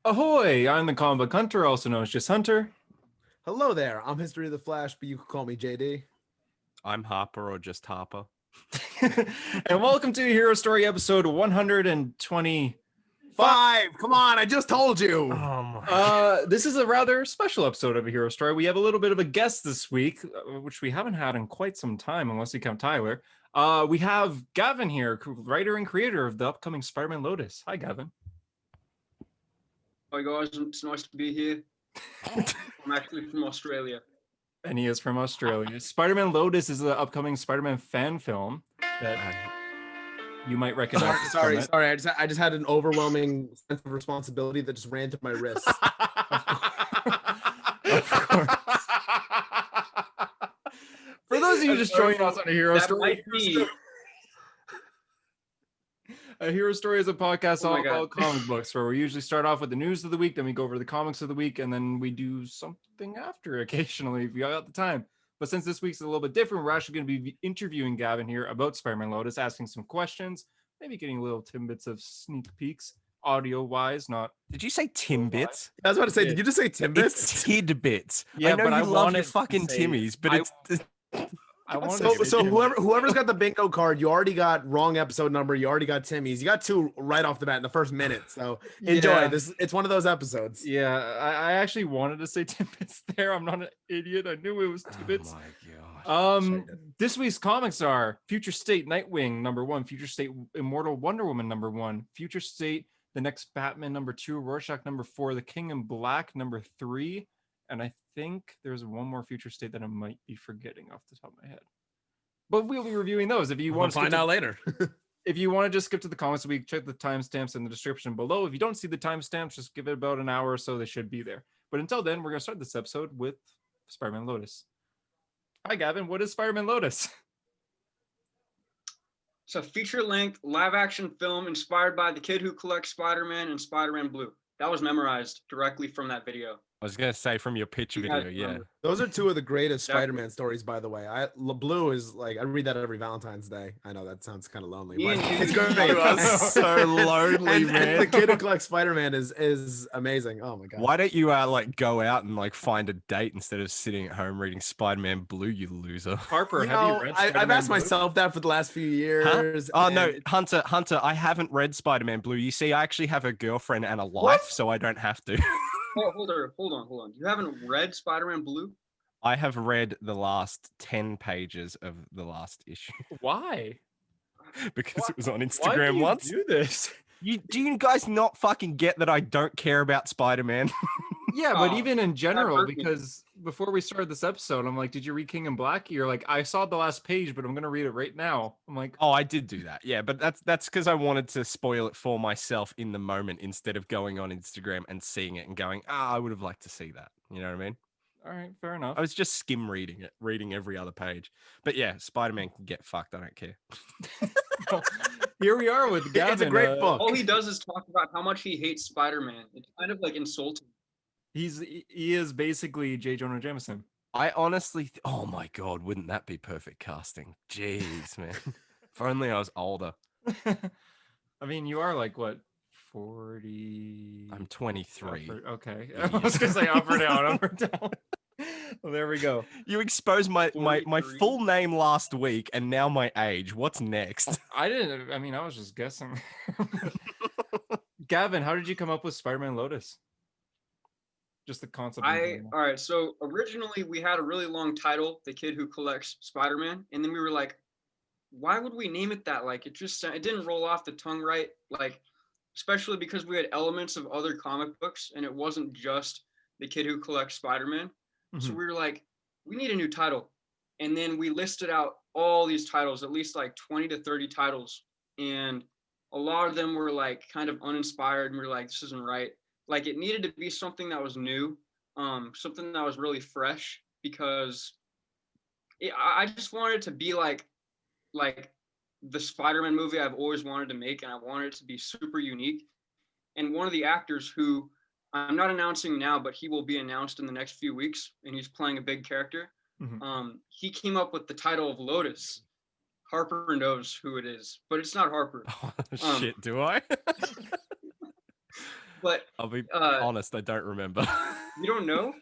Ahoy! I'm the comic book hunter, also known as just Hunter. Hello there. I'm History of the Flash, but you can call me JD. I'm Harper or just Harper. And welcome to Hero Story episode 120. Come on, I just told you. This is a rather special episode of A Hero Story. We have a little bit of a guest this week, which we haven't had in quite some time, unless you count Tyler. We have Gavin here, writer and creator of the upcoming Spider-Man Lotus. Hi, Gavin. Hi guys, it's nice to be here. I'm actually from Australia. And he is from Australia. Spider-Man Lotus is the upcoming Spider-Man fan film that you might recognize. Sorry. I just had an overwhelming sense of responsibility that just ran to my wrist. Of course. For those of you just joining us on A Hero Story, A Hero Story is a podcast all about comic books, where we usually start off with the news of the week, then we go over the comics of the week, and then we do something after occasionally if we got the time. But since this week's a little bit different, we're actually going to be interviewing Gavin here about Spider-Man Lotus, asking some questions, maybe getting little tidbits of sneak peeks, audio-wise, not... Did you say Timbits? I was about to say, did you just say Timbits? It's Tidbits. Yeah, I know but I love wanted your to fucking say- Timmies, but it's... So whoever's got the bingo card, you already got wrong episode number. You already got Timmy's. You got two right off the bat in the first minute. So enjoy. Yeah. This. It's one of those episodes. Yeah, I actually wanted to say Timbits there. I'm not an idiot. I knew it was Timbits. Oh my god. This week's comics are Future State Nightwing #1, Future State Immortal Wonder Woman #1, Future State The Next Batman #2, Rorschach #4, The King in Black #3, and I think there's one more Future State that I might be forgetting off the top of my head. But we'll be reviewing those. If you want to find out later. If you want to just skip to the comments of the week, check the timestamps in the description below. If you don't see the timestamps, just give it about an hour or so. They should be there. But until then, we're going to start this episode with Spider-Man Lotus. Hi, Gavin. What is Spider-Man Lotus? It's a feature-length live-action film inspired by the kid who collects Spider-Man and Spider-Man Blue. That was memorized directly from that video. I was going to say from your pitch video, yeah. Those are two of the greatest Exactly. Spider-Man stories, by the way. Blue is like, I read that every Valentine's Day. I know that sounds kind of lonely, Me but and you- it's great. You are so lonely, and man. the kid who collects Spider-Man is amazing. Oh my god. Why don't you like go out and like find a date instead of sitting at home reading Spider-Man Blue, you loser? Harper, You have you know, read I've Spider-Man asked Blue? myself that for the last few years. Oh no, and- Hunter, I haven't read Spider-Man Blue. You see, I actually have a girlfriend and a life, so I don't have to. Oh, hold on. You haven't read Spider-Man Blue? I have read the last 10 pages of the last issue Why? because it was on Why Instagram do you once. do this? Do you guys not fucking get that I don't care about Spider-Man? Yeah, but Oh, even in general, hurt me. because before we started this episode, I'm like, did you read King in Black? You're like, I saw the last page, but I'm going to read it right now. I'm like, Oh, I did do that. Yeah, but that's because I wanted to spoil it for myself in the moment instead of going on Instagram and seeing it and going, I would have liked to see that. You know what I mean? all right, fair enough. I was just skim reading it, reading every other page. But yeah, Spider-Man can get fucked. I don't care. Here we are with Gavin. It's a great book. All he does is talk about how much he hates Spider-Man. It's kind of like insulting. He is basically J. Jonah Jameson. I honestly, oh my God, wouldn't that be perfect casting? Jeez, man. If only I was older. I mean, you are like, what, 40? I'm 23. Okay. I was going to say up or down, up or down. Well, there we go. You exposed my 43. full name last week and now my age. What's next? I was just guessing. Gavin, how did you come up with Spider-Man Lotus? Just the concept. in general. All right, so originally we had a really long title, The Kid Who Collects Spider-Man, and then we were like, why would we name it that? Like, it didn't roll off the tongue right, like, especially because we had elements of other comic books, and it wasn't just The Kid Who Collects Spider-Man. So Mhm. we were like, we need a new title. And then we listed out all these titles, at least like 20 to 30 titles, and a lot of them were like kind of uninspired, and we were like, this isn't right. Like, it needed to be something that was new, something that was really fresh, because I just wanted it to be like the Spider-Man movie I've always wanted to make, and I wanted it to be super unique. And one of the actors who I'm not announcing now, but he will be announced in the next few weeks, and he's playing a big character. Mhm. He came up with the title of Lotus. Harper knows who it is, but it's not Harper. Oh, shit, do I? But I'll be honest, I don't remember. you don't know?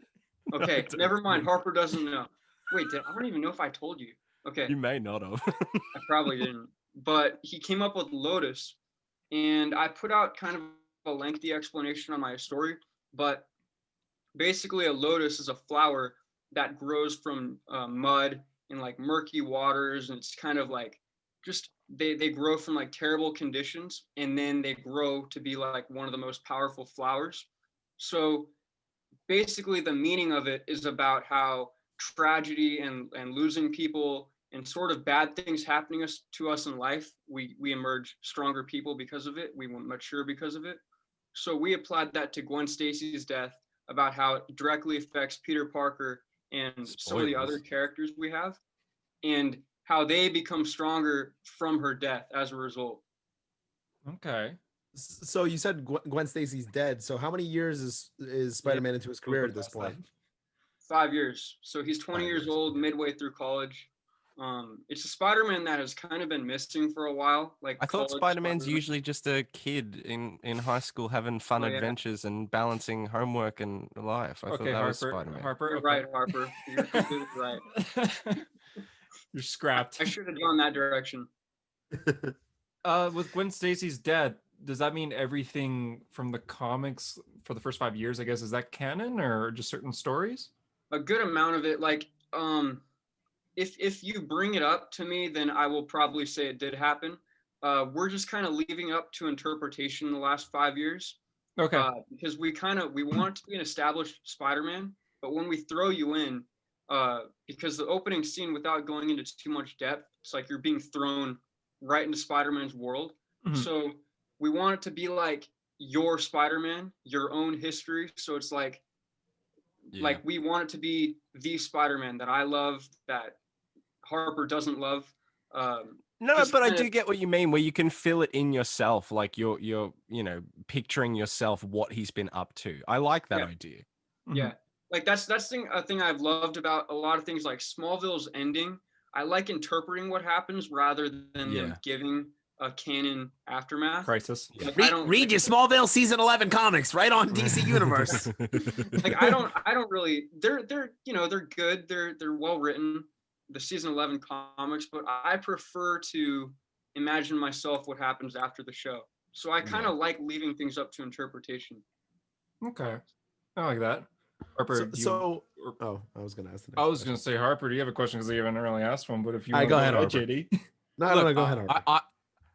No, Okay, I don't never mind. remember. Harper doesn't know. Wait, I don't even know if I told you. Okay, You may not have. I probably didn't. But he came up with Lotus, and I put out kind of a lengthy explanation on my story. But basically, a lotus is a flower that grows from mud and like murky waters, and it's kind of like just they grow from like terrible conditions, and then they grow to be like one of the most powerful flowers. So basically the meaning of it is about how tragedy and losing people and sort of bad things happening to us in life, we emerge stronger people because of it. We mature because of it. So we applied that to Gwen Stacy's death, about how it directly affects Peter Parker and some of the other characters we have, and how they become stronger from her death as a result. Okay. So you said Gwen Stacy's dead. So how many years is Spider-Man into his career at this point? 5 years. So he's 20 years old, midway through college. It's a Spider-Man that has kind of been missing for a while. Like I thought Spider-Man's usually just a kid in high school having fun adventures and balancing homework and life. I thought that was Spider-Man. Harper, you're right, Harper. You're completely right. You're scrapped. I should have gone that direction. With Gwen Stacy's dead, does that mean everything from the comics for the first 5 years, I guess, is that canon or just certain stories? A good amount of it. Like, if you bring it up to me, then I will probably say it did happen. We're just kind of leaving up to interpretation in the last 5 years. Okay. Because we want it to be an established Spider-Man, but when we throw you in, because the opening scene, without going into too much depth, it's like you're being thrown right into Spider-Man's world. Mm-hmm. So we want it to be like your Spider-Man, your own history. So it's like we want it to be the Spider-Man that I love, that Harper doesn't love. No, but I do get what you mean, where you can feel it in yourself, like you're picturing yourself what he's been up to. I like that idea. Yeah, like that's a thing I've loved about a lot of things, like Smallville's ending. I like interpreting what happens rather than them giving a canon aftermath. Crisis. Yeah. Read your Smallville season 11 comics right on DC Universe. Like I don't really. They're good. They're well written, the season 11 comics, but I prefer to imagine myself what happens after the show. So I kind of like leaving things up to interpretation. Okay, I like that. Harper, I was going to ask the next I was going to say, Harper, do you have a question? Because you haven't really asked one, but if you want go ahead, JD. No, go ahead, Harper.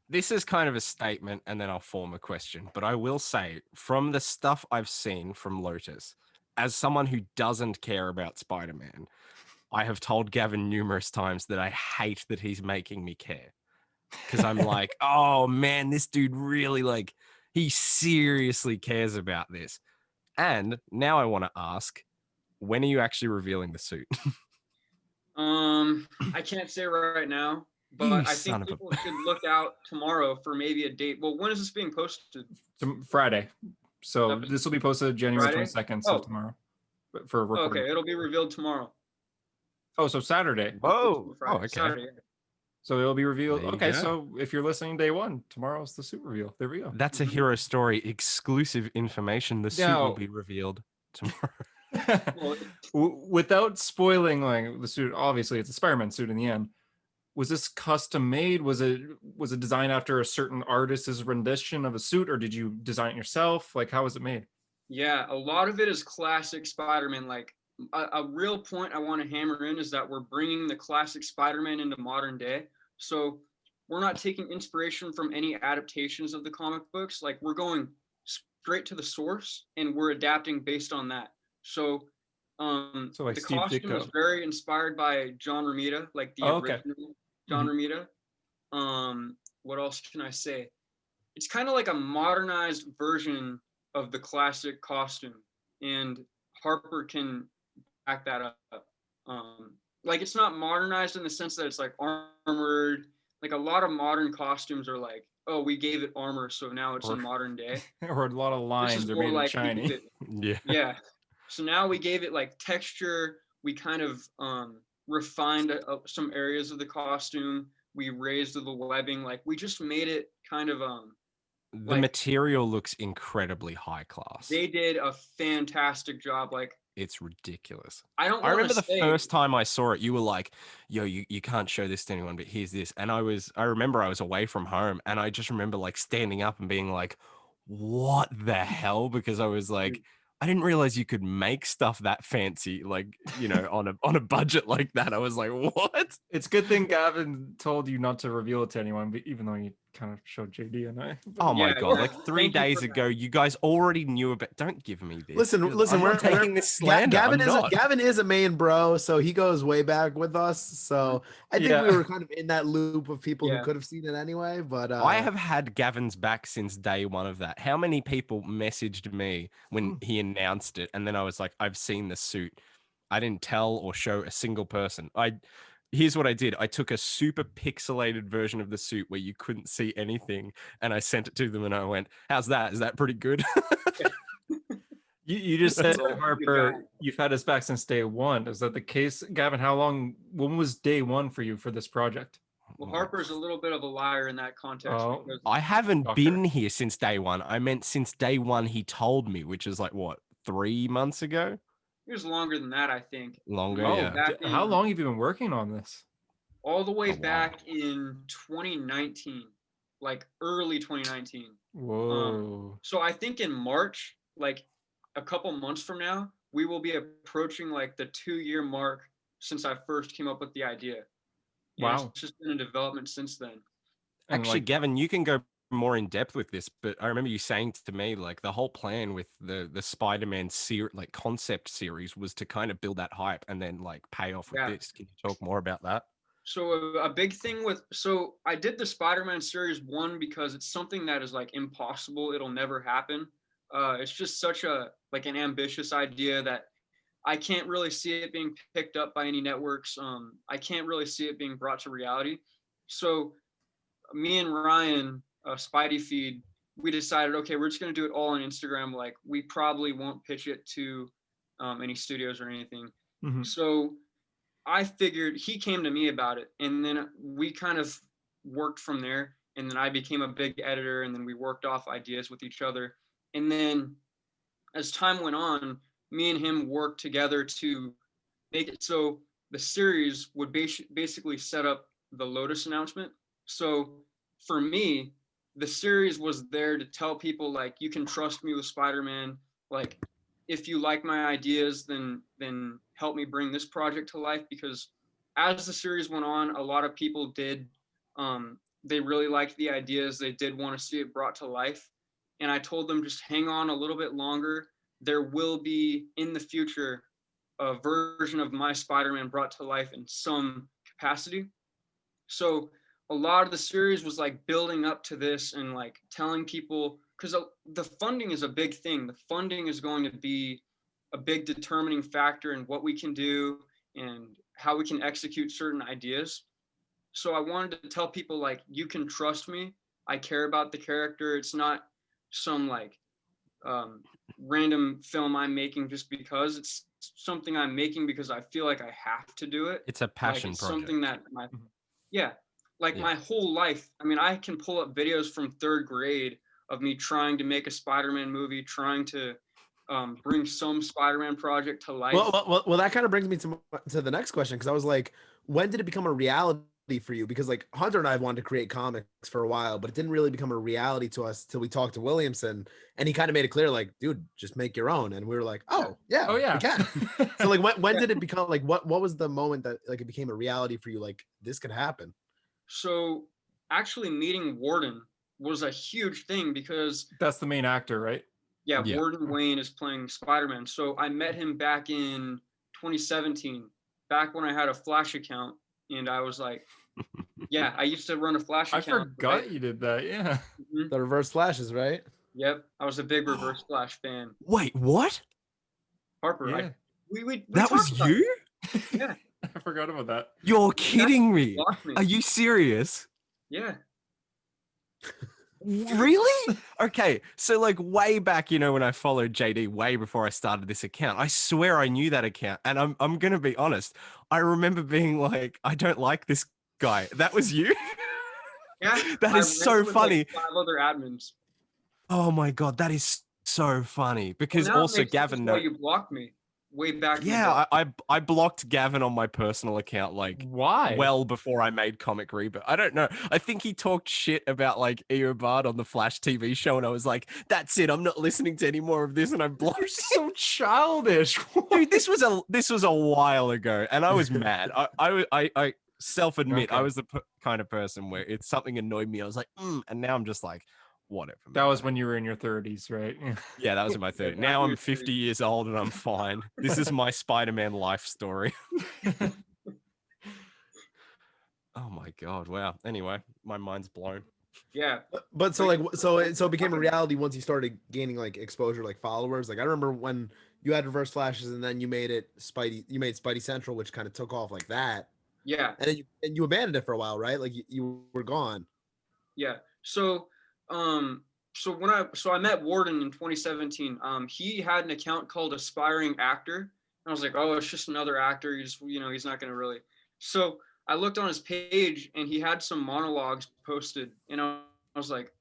This is kind of a statement, and then I'll form a question. But I will say, from the stuff I've seen from Lotus, as someone who doesn't care about Spider-Man, I have told Gavin numerous times that I hate that he's making me care. Because I'm like, oh man, this dude really he seriously cares about this. And now I want to ask, when are you actually revealing the suit? I can't say right now, but I think people should look out tomorrow for maybe a date. Well, when is this being posted? Friday. So this will be posted January 22nd, so tomorrow. For recording. Okay, it'll be revealed tomorrow. Oh, so Saturday. Whoa. Oh, okay. Saturday. So it'll be revealed. Okay, so if you're listening day one, tomorr's the suit reveal. There we go. That's a hero story exclusive information. The suit will be revealed tomorrow. Without spoiling the suit, obviously it's a Spider-Man suit in the end. Was this custom made? Was it designed after a certain artist's rendition of a suit, or did you design it yourself? How was it made? Yeah, a lot of it is classic Spider-Man. A real point I want to hammer in is that we're bringing the classic Spider-Man into modern day. So we're not taking inspiration from any adaptations of the comic books. We're going straight to the source and we're adapting based on that. So the Steve costume Ditko is very inspired by John Romita, original John Romita. What else can I say? It's kind of like a modernized version of the classic costume, and Harper can back that up. It's not modernized in the sense that it's armored. A lot of modern costumes are we gave it armor, so now it's in modern day. Or a lot of lines are made shiny. Yeah. So now we gave it texture. We kind of refined some areas of the costume. We raised the webbing. We just made it kind of The material looks incredibly high class. They did a fantastic job. Like, it's ridiculous. I remember the first time I saw it, you were like, yo, you can't show this to anyone, but here's this. And I remember I was away from home, and I just remember like standing up and being like, what the hell? Because I was like, I didn't realize you could make stuff that fancy, like, you know, on a budget like that. I was like, what? It's a good thing Gavin told you not to reveal it to anyone, but even though you kind of showed JD and I. Oh my god! Like 3 days ago, you guys already knew about. Don't give me this. Listen, we're taking this slander. Gavin is a main bro, so he goes way back with us. So I think we were kind of in that loop of people who could have seen it anyway. But I have had Gavin's back since day one of that. How many people messaged me when he announced it, and then I was like, I've seen the suit. I didn't tell or show a single person. Here's what I did. I took a super pixelated version of the suit where you couldn't see anything, and I sent it to them, and I went, how's that? Is that pretty good? You just said, Harper, you've had us back since day one. Is that the case? Gavin, when was day one for you for this project? Well, Harper's a little bit of a liar in that context. Oh. I haven't been here since day one. I meant since day one he told me, which is like, what, 3 months ago? It was longer than that, I think. Longer, How long have you been working on this? All the way back in 2019, like early 2019. Whoa. So I think in March, like a couple months from now, we will be approaching like the 2-year mark since I first came up with the idea. Wow. It's just been in development since then. Actually, Gavin, you can go more in depth with this, but I remember you saying to me like the whole plan with the Spider-Man like concept series was to kind of build that hype and then like pay off with this. Can you talk more about that? So a big thing so I did the Spider-Man series 1 because it's something that is like impossible. It'll never happen. It's just such an ambitious idea that I can't really see it being picked up by any networks. I can't really see it being brought to reality. So me and Ryan, Spidey Feed, we decided, okay, we're just going to do it all on Instagram. Like, we probably won't pitch it to any studios or anything. Mm-hmm. So I figured, he came to me about it, and then we kind of worked from there. And then I became a big editor, and then we worked off ideas with each other. And then as time went on, me and him worked together to make it so the series would basically set up the Lotus announcement. So for me, the series was there to tell people, like, you can trust me with Spider-Man. Like, if you like my ideas, then help me bring this project to life. Because as the series went on, a lot of people did, they really liked the ideas. They did want to see it brought to life. And I told them, just hang on a little bit longer. There will be, in the future, a version of my Spider-Man brought to life in some capacity. So a lot of the series was like building up to this and like telling people, because the funding is a big thing. The funding is going to be a big determining factor in what we can do and how we can execute certain ideas. So I wanted to tell people, like, you can trust me. I care about the character. It's not some like random film I'm making just because. It's something I'm making because I feel like I have to do it. It's a passion project. Something that my whole life. I mean, I can pull up videos from 3rd grade of me trying to make a Spider-Man movie, trying to bring some Spider-Man project to life. Well, that kind of brings me to the next question, because I was like, when did it become a reality for you? Because like Hunter and I wanted to create comics for a while, but it didn't really become a reality to us till we talked to Williamson, and he kind of made it clear, like, dude, just make your own. And we were like, oh yeah, we can. So like, when did it become like, what was the moment that like it became a reality for you? Like, this could happen. So actually meeting Warden was a huge thing, because that's the main actor, right? Yeah. Warden Wayne is playing Spider-Man. So I met him back in 2017, back when I had a Flash account, and I was like, yeah, I used to run a Flash account. I forgot you did that. Yeah. Mm-hmm. The reverse flashes, right? Yep. I was a big Reverse Flash fan. Wait, what? Harper, yeah. we that was you? Yeah. I forgot about that. You're kidding me. Are you serious? Yeah. Really? Okay, so like way back, you know, when I followed JD way before I started this account, I swear I knew that account. And I'm gonna be honest, I remember being like, I don't like this guy. That was you? Yeah. That is so funny. Like 5 other admins. Oh my god, that is so funny because Well, now it also makes sense Gavin why knows. you blocked me way back in the day. Yeah, I blocked Gavin on my personal account like Why? well before I made Comic Reboot. I don't know. I think he talked shit about like Eobard on the Flash TV show, and I was like, "That's it. I'm not listening to any more of this," and I blocked You're him. so childish. Dude, this was a while ago, and I was mad. I self admit I Okay. was the kind of person where it's something annoyed me. I was like, and now I'm just like, whatever. That man. was when you were in your 30s, right? Yeah. Yeah, that was in my 30s. back Now in I'm your 50 30s. years old and I'm fine. This is my Spider-Man life story. Oh my god! Wow. Anyway, my mind's blown. Yeah. But so But like you- so it became a reality once you started gaining like exposure, like followers. Like I remember when you had Reverse Flashes and then you made Spidey Central, which kind of took off like that. Yeah. And then you abandoned it for a while, right? Like you were gone. Yeah. So, so I met Warden in 2017. He had an account called Aspiring Actor. And I was like, oh, it's just another actor. He's not gonna really. So I looked on his page and he had some monologues posted, and I was like,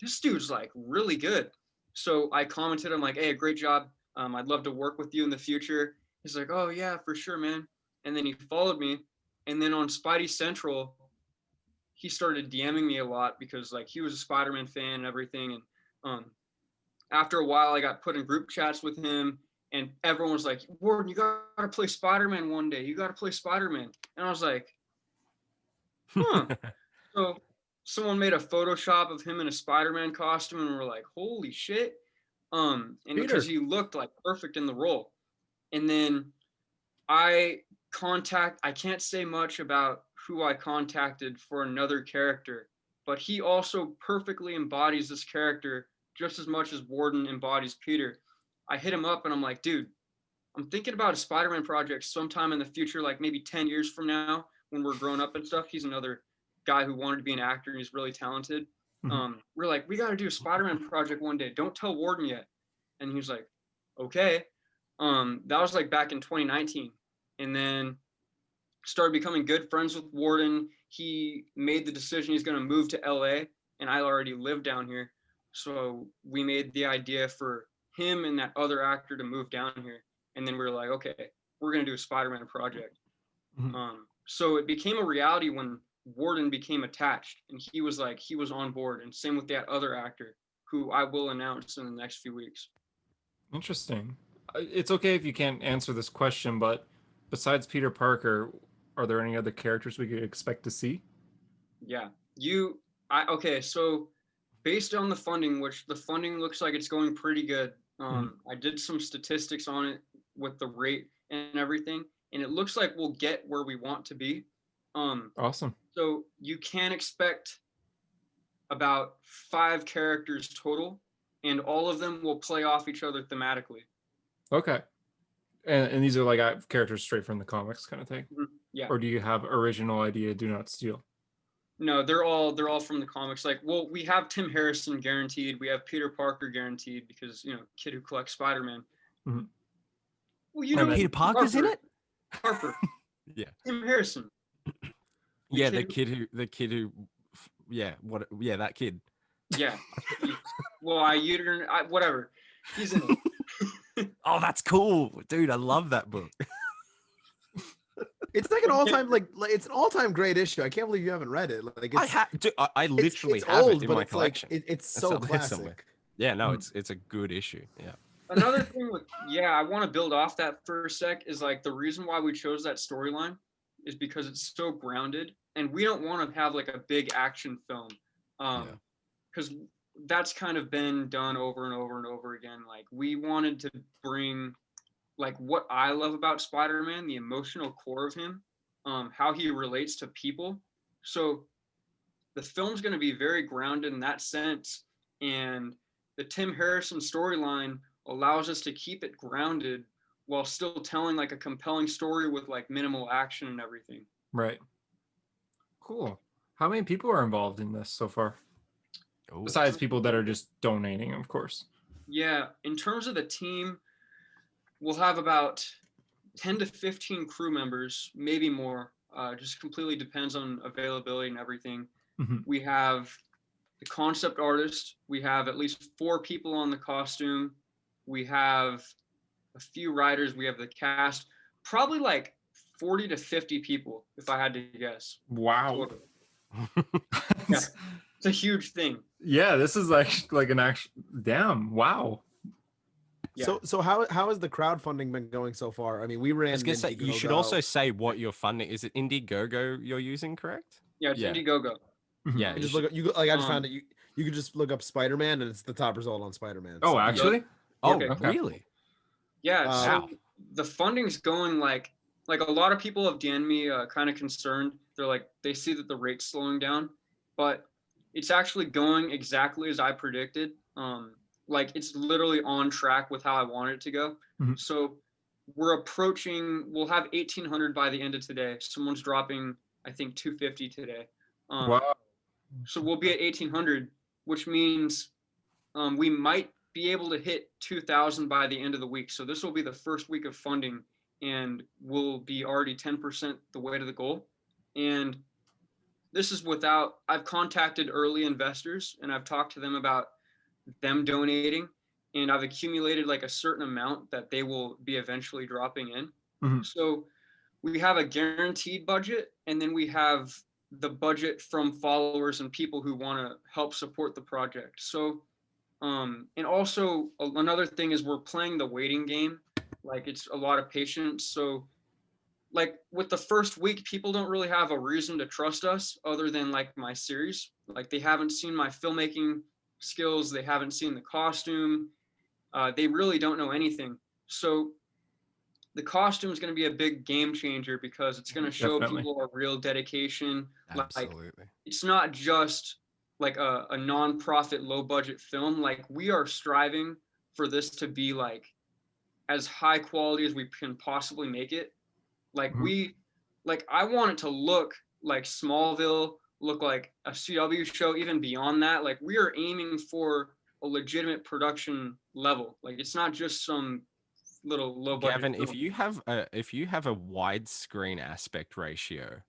this dude's like really good. So I commented, I'm like, hey, great job. I'd love to work with you in the future. He's like, oh yeah, for sure, man. And then he followed me, and then on Spidey Central, he started DMing me a lot because like he was a Spider-Man fan and everything. And after a while, I got put in group chats with him, and everyone was like, Warden, you gotta play Spider-Man one day. You gotta play Spider-Man. And I was like, huh. So someone made a Photoshop of him in a Spider-Man costume, and we're like, holy shit. And because Peter. he looked like perfect in the role. And then I can't say much about who I contacted for another character, but he also perfectly embodies this character just as much as Warden embodies Peter. I hit him up and I'm like, dude, I'm thinking about a Spider-Man project sometime in the future, like maybe 10 years from now when we're grown up and stuff. He's another guy who wanted to be an actor and he's really talented. We're like, we got to do a Spider-Man project one day. Don't tell Warden yet. And he was like, okay. That was like back in 2019. And then started becoming good friends with Warden. He made the decision he's going to move to LA, and I already live down here. So we made the idea for him and that other actor to move down here. And then we were like, okay, we're going to do a Spider-Man project. So it became a reality when Warden became attached, and he was on board. And same with that other actor who I will announce in the next few weeks. Interesting. It's okay if you can't answer this question, but besides Peter Parker, are there any other characters we could expect to see? Yeah. Okay, so based on the funding, which the funding looks like it's going pretty good. I did some statistics on it with the rate and everything, and it looks like we'll get where we want to be. Awesome. So you can expect about 5 characters total, and all of them will play off each other thematically. Okay. And these are like characters straight from the comics kind of thing? Yeah. Or do you have original idea, do not steal? No, they're all from the comics. Like, well, we have Tim Harrison guaranteed. We have Peter Parker guaranteed because, kid who collects Spider-Man. Well, Peter Parker's in it? Harper. Yeah. Tim Harrison. The kid who that kid. Yeah. Well, whatever. He's in it. Oh, that's cool. Dude, I love that book. It's like an all-time it's an all-time great issue. I can't believe you haven't read it. Like I literally it's have old, it in but my it's collection. like it's I so still have it somewhere. classic. Yeah, no, it's a good issue. Yeah. Another thing I want to build off that for a sec is like the reason why we chose that storyline is because it's so grounded, and we don't want to have like a big action film. Because that's kind of been done over and over and over again. Like we wanted to bring like what I love about Spider-Man, the emotional core of him, how he relates to people. So the film's going to be very grounded in that sense. And the Tim Harrison storyline allows us to keep it grounded while still telling like a compelling story with like minimal action and everything. Right. Cool. How many people are involved in this so far? Besides people that are just donating, of course. Yeah. In terms of the team, we'll have about 10 to 15 crew members, maybe more. Just completely depends on availability and everything. We have the concept artist. We have at least 4 people on the costume. We have a few writers. We have the cast. Probably like 40 to 50 people, if I had to guess. Wow. Yeah, it's a huge thing. Yeah, this is like an actual damn. Wow. Yeah. So how has the crowdfunding been going so far? I mean, we ran. I was gonna say you should Indiegogo. also say what you're funding. Is it Indiegogo you're using, correct? Yeah, it's Indiegogo. Yeah, You just look up. I just found it. You could just look up Spider-Man, and it's the top result on Spider-Man. Oh, So- actually? Oh, Okay. really? Yeah, so Wow. the funding's going like a lot of people have DM'd me kind of concerned. They're like, they see that the rate's slowing down, but it's actually going exactly as I predicted. Like it's literally on track with how I want it to go. Mhm. So we'll have 1,800 by the end of today. Someone's dropping, I think 250 today. Wow. So we'll be at 1,800, which means we might be able to hit 2,000 by the end of the week. So this will be the first week of funding, and we'll be already 10% the way to the goal. And this is without, I've contacted early investors and I've talked to them about them donating, and I've accumulated like a certain amount that they will be eventually dropping in. Mhm. So we have a guaranteed budget, and then we have the budget from followers and people who want to help support the project. So and also another thing is we're playing the waiting game. Like it's a lot of patience. So like with the first week, people don't really have a reason to trust us other than like my series. Like they haven't seen my filmmaking skills. They haven't seen the costume. They really don't know anything. So the costume is going to be a big game changer because it's going to show Definitely. people a real dedication. Like Absolutely. it's not just like a non-profit low budget film. Like we are striving for this to be like as high quality as we can possibly make it. Like Mhm. I want it to look like Smallville, look like a CW show, even beyond that. Like we are aiming for a legitimate production level. Like it's not just some little low budget Gavin, film. if you have a widescreen aspect ratio,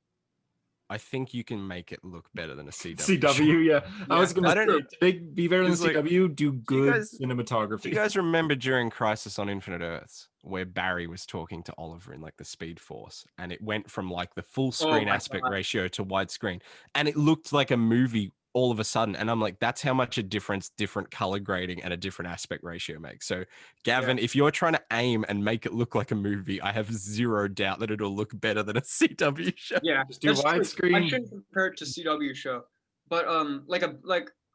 I think you can make it look better than a CW. CW, yeah. I was Yeah. gonna I say, don't- to be better than It's like, CW, do good guys- cinematography. Do you guys remember during Crisis on Infinite Earths where Barry was talking to Oliver in like the Speed Force, and it went from like the full screen my aspect God. ratio to widescreen, and it looked like a movie all of a sudden? And I'm like, that's how much a difference different color grading and a different aspect ratio makes. So Gavin, if you're trying to aim and make it look like a movie, I have zero doubt that it'll look better than a CW show. Yeah, Just do that's true. I widescreen. shouldn't compare it to CW show, but like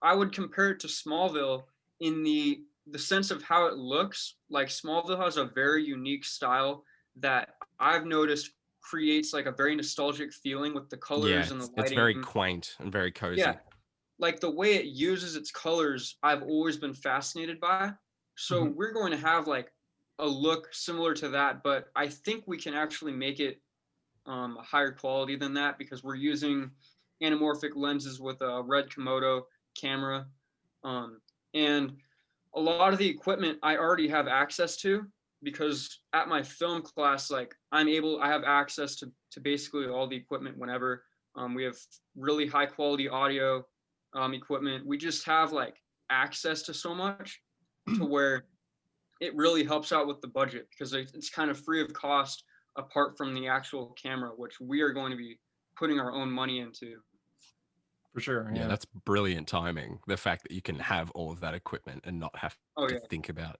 I would compare it to Smallville in the sense of how it looks. Like Smallville has a very unique style that I've noticed creates like a very nostalgic feeling with the colors Yeah, and the it's lighting. very quaint and very cozy. Yeah, like the way it uses its colors, I've always been fascinated by. So Mhm. we're going to have like a look similar to that, but I think we can actually make it a higher quality than that because we're using anamorphic lenses with a red Komodo camera. And a lot of the equipment I already have access to because at my film class, like I have access to basically all the equipment whenever. We have really high quality audio equipment. We just have like access to so much to where it really helps out with the budget because it's kind of free of cost apart from the actual camera, which we are going to be putting our own money into. For sure. Yeah, Yeah. that's brilliant timing. The fact that you can have all of that equipment and not have Oh to yeah. think about,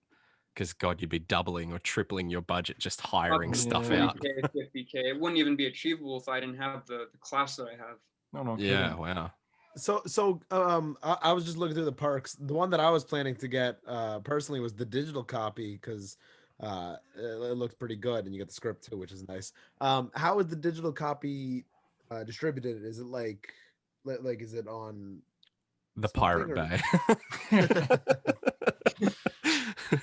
because God, you'd be doubling or tripling your budget just hiring Up to stuff Yeah. out. 40K, 50K. It wouldn't even be achievable if I didn't have the class that I have. No Yeah, kidding. wow. I was just looking through the perks. The one that I was planning to get personally was the digital copy because it looked pretty good, and you get the script too, which is nice. How is the digital copy distributed? Is it like is it on The something, Pirate or- Bay.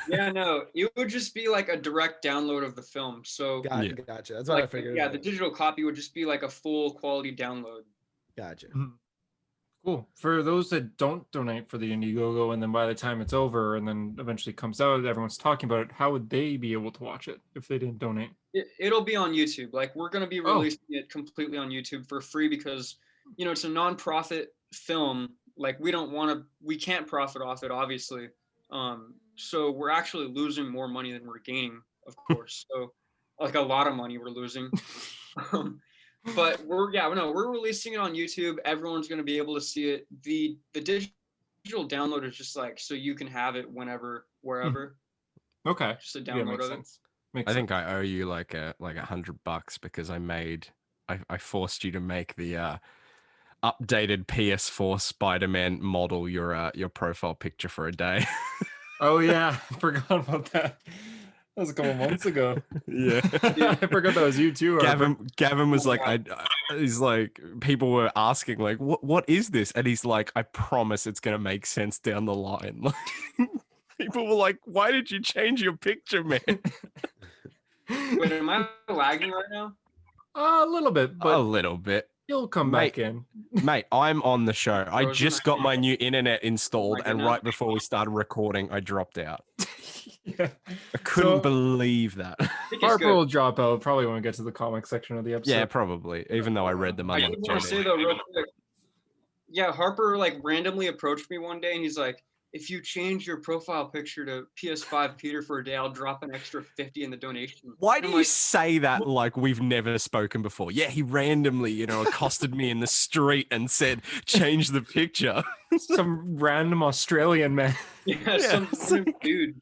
Yeah, no, it would just be like a direct download of the film. So Yeah. Gotcha. That's what I like, figured. yeah, the digital copy would just be like a full quality download. Gotcha. Cool. For those that don't donate for the Indiegogo, and then by the time it's over and then eventually comes out, everyone's talking about it, how would they be able to watch it if they didn't donate? It'll be on YouTube. Like we're going to be Oh. releasing it completely on YouTube for free because, it's a nonprofit film. like we can't profit off it, obviously. So we're actually losing more money than we're gaining, of course. So like a lot of money we're losing. But we're releasing it on YouTube. Everyone's going to be able to see it. The digital download is just like so you can have it whenever, wherever. Okay. Just a Yeah, download makes of it. sense. Makes I think sense. I owe you like $100 because I forced you to make the updated PS4 Spider-Man model your profile picture for a day. Oh yeah, I forgot about that. That was a couple months ago. Yeah. I forgot that was you too, Harper. Gavin was like, he's like, people were asking like, what is this? And he's like, I promise it's gonna make sense down the line. Like, people were like, why did you change your picture, man? Wait, am I lagging right now? A little bit, A but little bit. you'll come Mate, back in. Mate, I'm on the show. I Frozen, just I got can't- my new internet installed, and goodness. right before we started recording, I dropped out. Yeah. I couldn't So- believe that. I think it's Harper good. will drop out probably when we get to the comic section of the episode. Yeah, probably. Even though I read them I under do the want to say table. though, real quick. Yeah, Harper like randomly approached me one day and he's like, if you change your profile picture to PS5 Peter for a day, I'll drop an extra 50 in the donation. Why And do I'm you like, say that like we've never spoken before? Yeah, he randomly, accosted me in the street and said, change the picture. Some random Australian man. yeah, some random dude.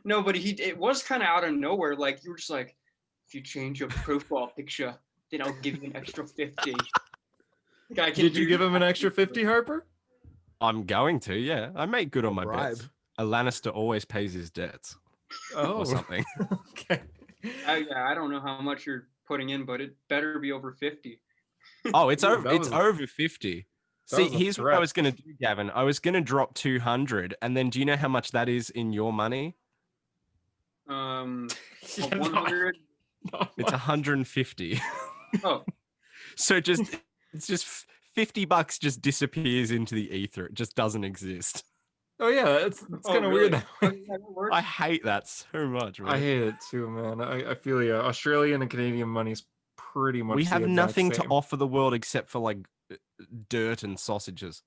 No, but it was kind of out of nowhere. Like you were just like, if you change your profile picture, then I'll give you an extra 50. Like, Did you give him an extra 50, Harper? I'm going to, yeah. I make good on my bribe. bets. A Lannister always pays his debts or something. Okay. I don't know how much you're putting in, but it better be over 50. Oh, it's Ooh, over. that It's was a- over 50. that See, was a here's what I threat. was going to do, Gavin. I was going to drop 200, and then do you know how much that is in your money? Yeah, A 100. not It's much. 150. Oh, So it's just $50 just disappears into the ether. It just doesn't exist. Oh yeah, it's oh, kind of really? weird that Oh, way. yeah, that works. I hate that so much, man. I hate it too, man. I feel you. Australian and Canadian money's pretty much We the have exact nothing to same. offer the world except for like dirt and sausages.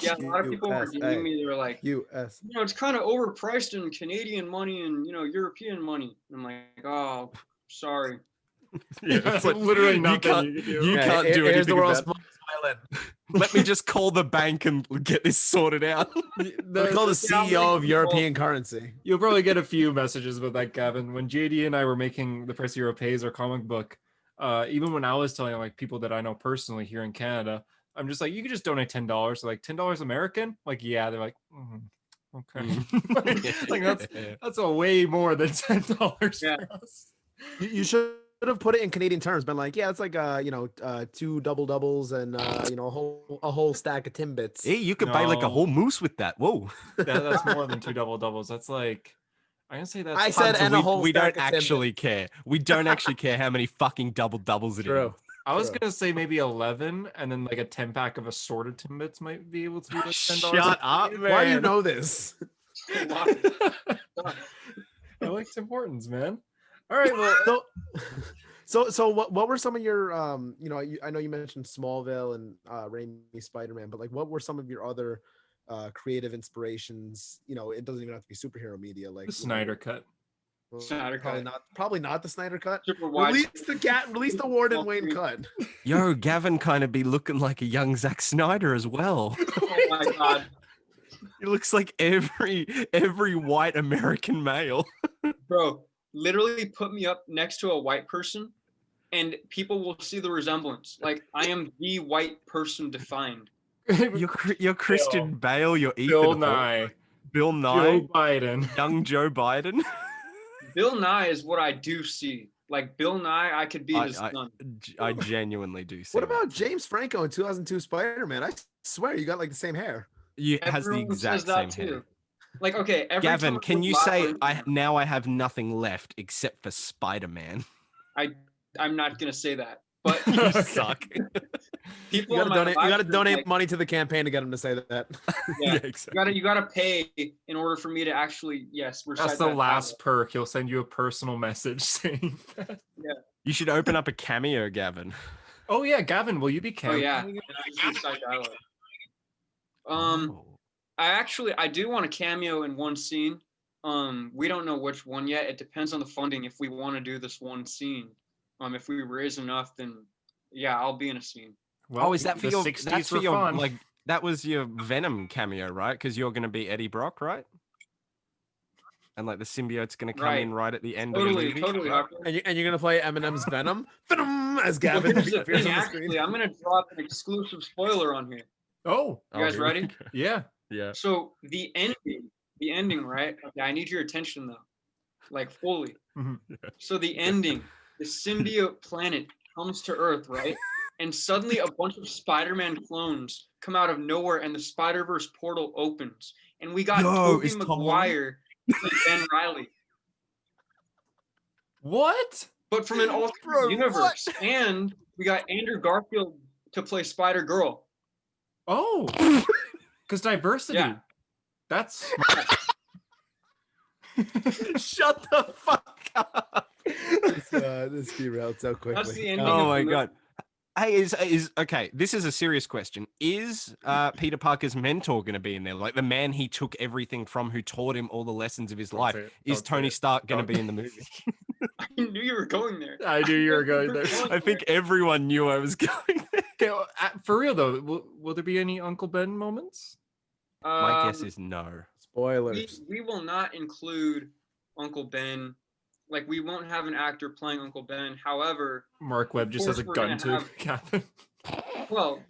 Yeah, a lot of people were USA. DMing me. They were like, US. it's kind of overpriced in Canadian money and European money. And I'm like, oh, sorry. Yeah, that's literally nothing you can do. You Yeah, can't do here's anything the world's about it. smallest island. Let me just call the bank and get this sorted out. They call the Yeah, I'm CEO of like, European currency. You'll probably get a few messages about that, Gavin. When JD and I were making The Price Hero Pays, our comic book, even when I was telling like people that I know personally here in Canada, I'm just like, you could just donate $10. Like $10 American? Like, yeah. They're like, okay. like that's a way more than $10 Yeah. for us. You should have put it in Canadian terms. Been like, yeah, it's like 2 double doubles and a whole stack of Timbits. Hey, you could buy like a No. whole moose with that. Whoa. That's more than 2 double doubles. That's like, I'm gonna say that's. I said Hunter, and a whole we don't stack of Timbits. actually care. We don't actually care how many fucking double doubles it is. True. I was True. gonna say maybe 11, and then like a 10-pack of assorted Timbits might be able to be like $10. Shut up, man. Why do you know this? I like Tim Hortons, man. All right, well, So what were some of your I know you mentioned Smallville and Raimi Spider-Man, but like what were some of your other creative inspirations? It doesn't even have to be superhero media, like the Snyder Cut. Snyder probably Cut. not the Snyder Cut. Super wide. Release the Warden Wayne cut. Yo, Gavin kind of be looking like a young Zack Snyder as well. Oh my god. He looks like every white American male. Bro, literally put me up next to a white person and people will see the resemblance. Like I am the white person defined. You're Christian Bale. You're Ethan Bill Hawke, Nye, Bill Nye, Joe Biden. young Joe Biden. Bill Nye is what I do see. Like Bill Nye, I could be his son. I genuinely do see. What about James Franco in 2002 Spider-Man? I swear you got like the same hair. you? Has the Everyone exact says that same hair. too. Like, okay, every Gavin, time can we you laugh say on- I have nothing left except for Spider-Man? I'm not gonna say that, but You suck. people You on gotta my donate. live You gotta group, donate like, money to the campaign to get him to say that. Yeah, exactly. you gotta pay in order for me to actually recite That's the that last tablet. perk. He'll send you a personal message saying that. You should open up a cameo, Gavin. Oh yeah, Gavin, will you be Oh cameoing? yeah, and I just recite dialogue. Oh. I do want a cameo in one scene. We don't know which one yet. It depends on the funding. If we want to do this one scene, if we raise enough, then yeah, I'll be in a scene. Well, Is that for the your? 60s That's for were your fun. like. That was your Venom cameo, right? Because you're going to be Eddie Brock, right? And like the symbiote's going to come in right at the end of the movie. Totally. Right? And you're gonna play Eminem's Venom, Venom as Well, Gavin here's the appears thing, on the screen. actually, I'm gonna drop an exclusive spoiler on here. Oh, You guys here we ready? go. yeah. Yeah. So the ending, right? Okay, I need your attention though, like fully. Mhm. So the ending, the symbiote planet comes to Earth, right? And suddenly a bunch of Spider-Man clones come out of nowhere, and the Spider-Verse portal opens, and we got Tobey is Tom Maguire and Ben Riley, What? but from an alternate universe, and we got Andrew Garfield to play Spider-Girl. Oh, because diversity. Yeah. That's Shut the fuck up. This derailed so quickly. That's the ending. Oh of my the movie. god. Hey, is okay. This is a serious question. Is Peter Parker's mentor going to be in there? Like the man he took everything from, who taught him all the lessons of his life. Is Tony Stark going to be in the movie? I knew you were going there. I knew you were going there. I think everyone knew I was going there. Okay, well, for real though, will there be any Uncle Ben moments? My guess is no. Spoilers. we will not include Uncle Ben. Like, we won't have an actor playing Uncle Ben. However, Mark Webb just has a course we're gun gonna to have- Catherine. well,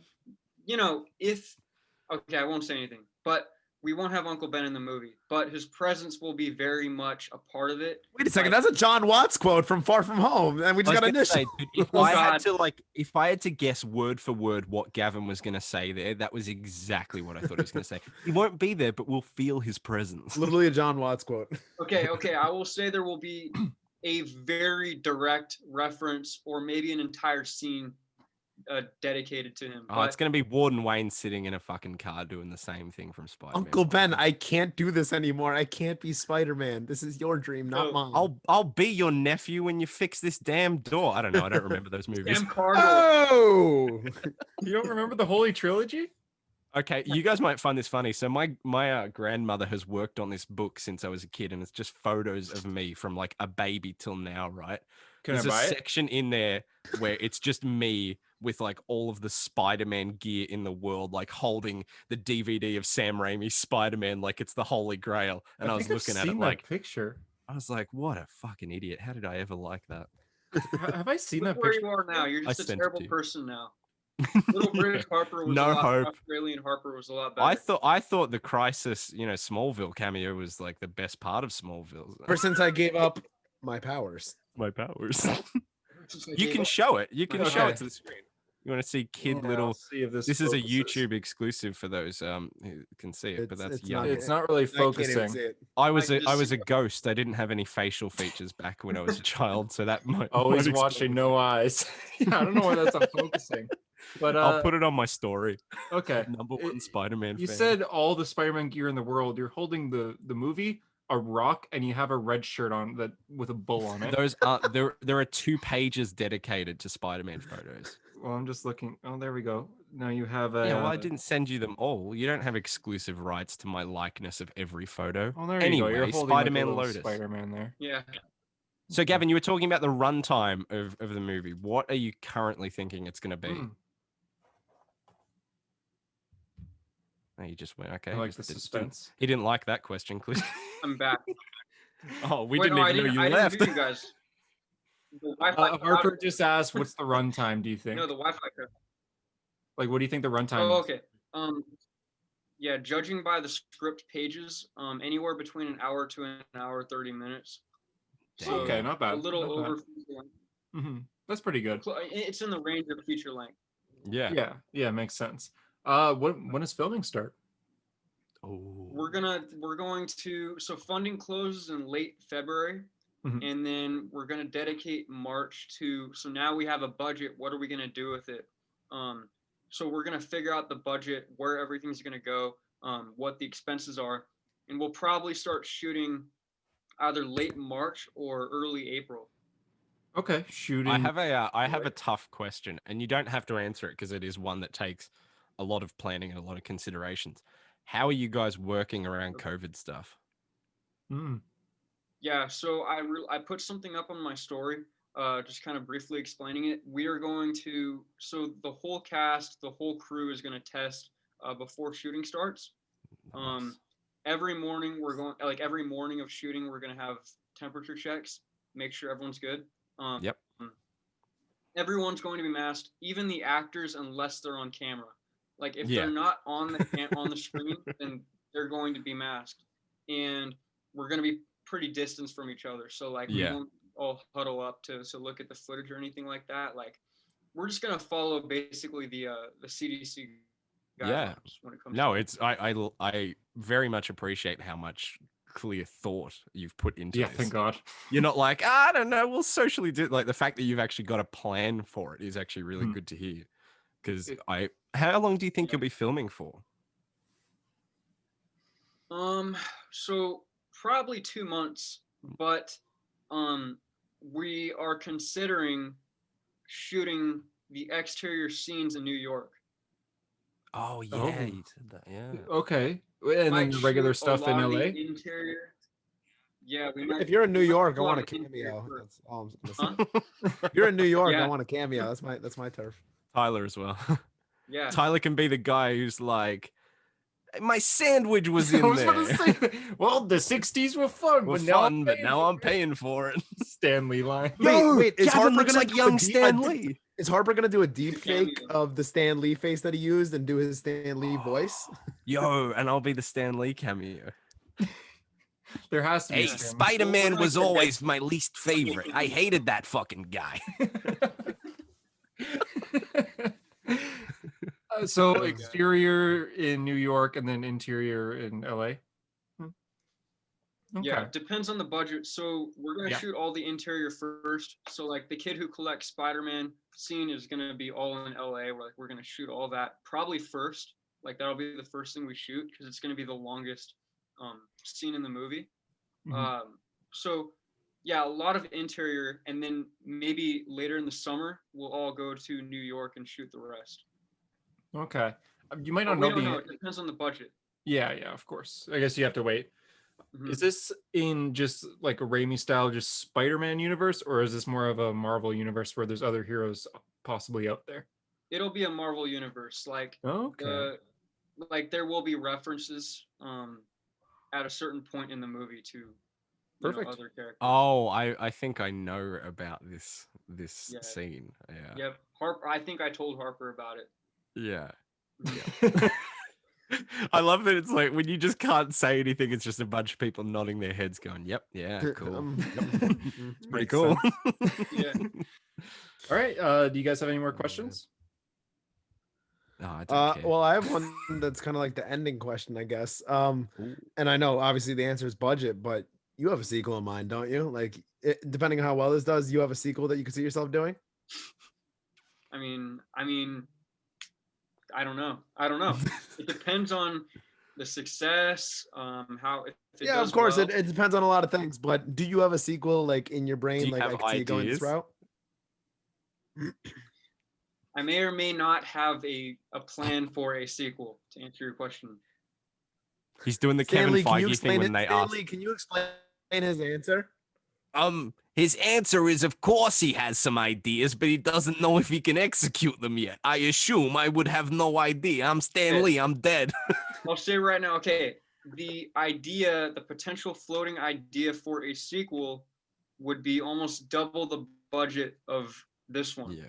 okay, I won't say anything, but we won't have Uncle Ben in the movie, but his presence will be very much a part of it. Wait a second, Like, that's a John Watts quote from Far From Home, and we just got initial. If Oh, I had God. to if I had to guess word for word what Gavin was going to say there, that was exactly what I thought he was going to say. He won't be there, but we'll feel his presence. Literally a John Watts quote. okay, I will say there will be a very direct reference, or maybe an entire scene dedicated to him. Oh, it's going to be Warden Wayne sitting in a fucking car doing the same thing from Spider-Man. Uncle Ben, I can't do this anymore. I can't be Spider-Man. This is your dream, not Oh, mine. I'll be your nephew when you fix this damn door. I don't know. I don't remember those movies. Sam Cardinal. Oh, You don't remember the Holy Trilogy? Okay, you guys might find this funny. So my grandmother has worked on this book since I was a kid, and it's just photos of me from like a baby till now, right? Can There's I buy a it? section in there where it's just me with like all of the Spider-Man gear in the world, like holding the DVD of Sam Raimi's Spider-Man like it's the Holy Grail. And I was think I've looking at it seen like, that picture. I was like, what a fucking idiot. How did I ever like that? Have I seen Look that where picture? you are now. You're I just a sent it terrible to you. person now. Little British Harper was No a lot. hope. Australian Harper was a lot better. I thought the Crisis, Smallville cameo was like the best part of Smallville. ever since I gave up my powers. My powers. Since I You gave can up- show it. You can show Okay. it to the screen. You want to see kid Yeah, little. I'll see if This is a focuses. YouTube exclusive for those who can see it, but that's It's young. not- It's not really I can't even focusing. see it. I was I a can I just was see a ghost. I didn't have any facial features back when I was a child, so that might Always might watching, explain. no eyes. Yeah, I don't know why that's not focusing. But I'll put it on my story. okay. Number It- one Spider-Man You fan. said all the Spider-Man gear in the world. You're holding the movie, a rock, and you have a red shirt on that with a bull on it. those are there are 2 pages dedicated to Spider-Man photos. Well, I'm just looking. Oh, there we go. Now you have a. Yeah, well, I didn't send you them all. You don't have exclusive rights to my likeness of every photo. Oh, there you Anyway, go. You're holding Spider-Man like a little Lotus. Spider-Man there. Yeah. So, Gavin, you were talking about the runtime of the movie. What are you currently thinking it's going to be? Hmm. Oh, you just went, okay. I like just the didn't- suspense. He didn't like that question, clearly. I'm back. Oh, we Wait, didn't no, I even know you I left. didn't do you guys. The Wi-Fi cut Harper out. just asked, "What's the runtime? Do you think? No, the Wi-Fi cut. Like, what do you think the runtime Oh, is?" okay. Yeah, judging by the script pages, anywhere between an hour to an hour 30 minutes. So Okay, not bad. a little not bad. over feature length. That's pretty good. It's in the range of feature length. Yeah. Yeah, makes sense. When does filming start? Oh. We're going to, so funding closes in late February, Mhm. and then we're gonna dedicate March to, so now we have a budget. What are we gonna do with it? So we're gonna figure out the budget, where everything's gonna go, what the expenses are, and we'll probably start shooting either late March or early April. Okay, shooting. I have a tough question, and you don't have to answer it because it is one that takes a lot of planning and a lot of considerations. How are you guys working around COVID stuff? Yeah, so I put something up on my story, just kind of briefly explaining it. We are going to, so the whole cast, the whole crew is going to test before shooting starts. Nice. Every morning we're going, like every morning of shooting, we're going to have temperature checks, make sure everyone's good. Yep. Everyone's going to be masked, even the actors, unless they're on camera. Like if Yeah. they're not on the screen, then they're going to be masked, and we're going to be pretty distanced from each other. So like we Yeah. won't all huddle up to look at the footage or anything like that. Like we're just going to follow basically the CDC guidelines Yeah. when it comes. No, to it's I very much appreciate how much clear thought you've put into Yeah, this. thank God. You're not like, I don't know, we'll socially do, like the fact that you've actually got a plan for it is actually really good to hear. Because how long do you think you'll be filming for? So probably 2 months, but we are considering shooting the exterior scenes in New York. Oh yeah, Oh. you said that. Yeah. Okay. And then Might the regular shoot a stuff in lot of LA? the interior. Yeah, we might. If you're in New we might York, I do a lot want a of interior cameo. work. That's all I'm gonna say. Huh? If you're in New York, I Yeah. want a cameo. That's my turf. Tyler as well. Yeah. Tyler can be the guy who's like, my sandwich was I in was about there. to say, well, the 60s were fun, Well, but now fun, but now I'm paying for it. Stanley line. Wait, is Gavin Harper looks gonna like do young a Stan Lee. Is Harper gonna do a deep fake Cameo. of the Stan Lee face that he used and do his Stan Lee voice? Yo, and I'll be the Stan Lee cameo. There has to be Hey, a Stanley. Spider-Man Well, was like the always my least favorite. I hated that fucking guy. So exterior in New York and then interior in LA. Okay. Yeah, depends on the budget. So we're gonna Yeah. shoot all the interior first. So like the kid who collects Spider-Man scene is gonna be all in LA. We're gonna shoot all that probably first. Like that'll be the first thing we shoot because it's gonna be the longest scene in the movie. Mhm. So yeah, a lot of interior, and then maybe later in the summer we'll all go to New York and shoot the rest. Okay. You might But not we know don't the. know. It depends on the budget. Yeah, of course. I guess you have to wait. Mhm. Is this in just like a Raimi style, just Spider-Man universe, or is this more of a Marvel universe where there's other heroes possibly out there? It'll be a Marvel universe. Like Okay. there will be references at a certain point in the movie to Perfect. other characters. Oh, I think I know about this Yeah. scene. Yeah. Yep. Harper. I think I told Harper about it. Yeah. Mhm. I love that it's like when you just can't say anything, it's just a bunch of people nodding their heads going, yep, yeah, cool. It's pretty Makes cool. Yeah. All right. Do you guys have any more questions? No, I don't care. Well, I have one that's kind of like the ending question, I guess. Ooh. And I know obviously the answer is budget, but you have a sequel in mind, don't you? Like, depending on how well this does, you have a sequel that you could see yourself doing. I mean, I don't know. It depends on the success. How if it Yeah, does of course, well. it depends on a lot of things. But do you have a sequel like in your brain? you Like I have could see it going this ideas? route. I may or may not have a plan for a sequel. To answer your question. He's doing the Stanley, Kevin can you Feige thing explain when it? they ask. Stanley, can you explain his answer? His answer is, of course he has some ideas, but he doesn't know if he can execute them yet. I assume I would have no idea. I'm Stan Lee. I'm dead. I'll say right now, okay, the potential floating idea for a sequel would be almost double the budget of this one. Yeah.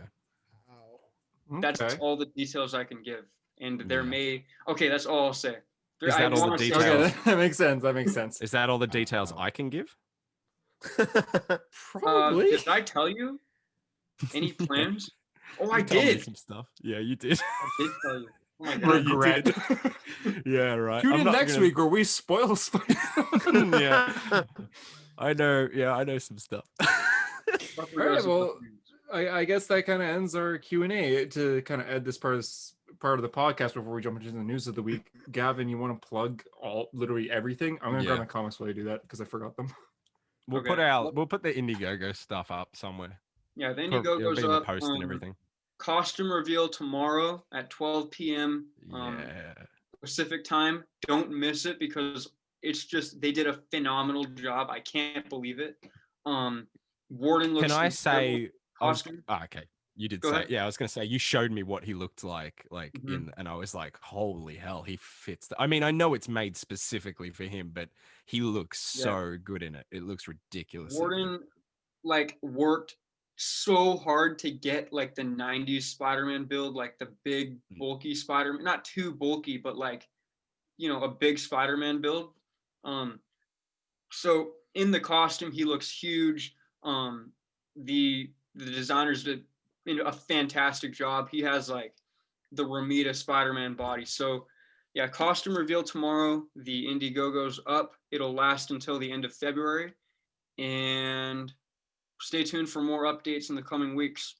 That's Okay. all the details I can give. And there Yeah. that's all I'll say. Is that all the wanna say- details? Okay, that makes sense. That makes sense. Is that all the details I can give? Probably. Did I tell you any plans? Oh, I You told me did. some stuff. Yeah, you did. I did tell you. Oh my Yeah, god. you Regret. did. Yeah, right. Tune I'm in not next gonna- week where we spoil Spider. Yeah. I know. Yeah, I know some stuff. Harper All right, knows about well, things. I guess that kind of ends our Q&A to kind of end this part of the podcast before we jump into the news of the week. Gavin, you want to plug literally everything? I'm gonna grab Yeah. my comics while you do that because I forgot them. We'll Okay. put the Indiegogo stuff up somewhere. Yeah, the It'll Indiegogo's be in the up. post and everything. costume reveal tomorrow at 12 p.m. Yeah. Pacific time. Don't miss it because it's just they did a phenomenal job. I can't believe it. Warden looks Can I incredible. say Costume. okay. You did Go say, ahead. yeah, I was gonna say you showed me what he looked like Mhm. in, and I was like, holy hell, he fits I mean, I know it's made specifically for him, but he looks Yeah. so good in it. It looks ridiculously good. Warden like worked so hard to get like the 90s Spider-Man build, like the big bulky Spider-Man, not too bulky, but like, you know, a big Spider-Man build. So in the costume, he looks huge. The designers did a fantastic job. He has like the Ramita Spider-Man body. So yeah, costume reveal tomorrow. The Indiegogo's up. It'll last until the end of February. And stay tuned for more updates in the coming weeks.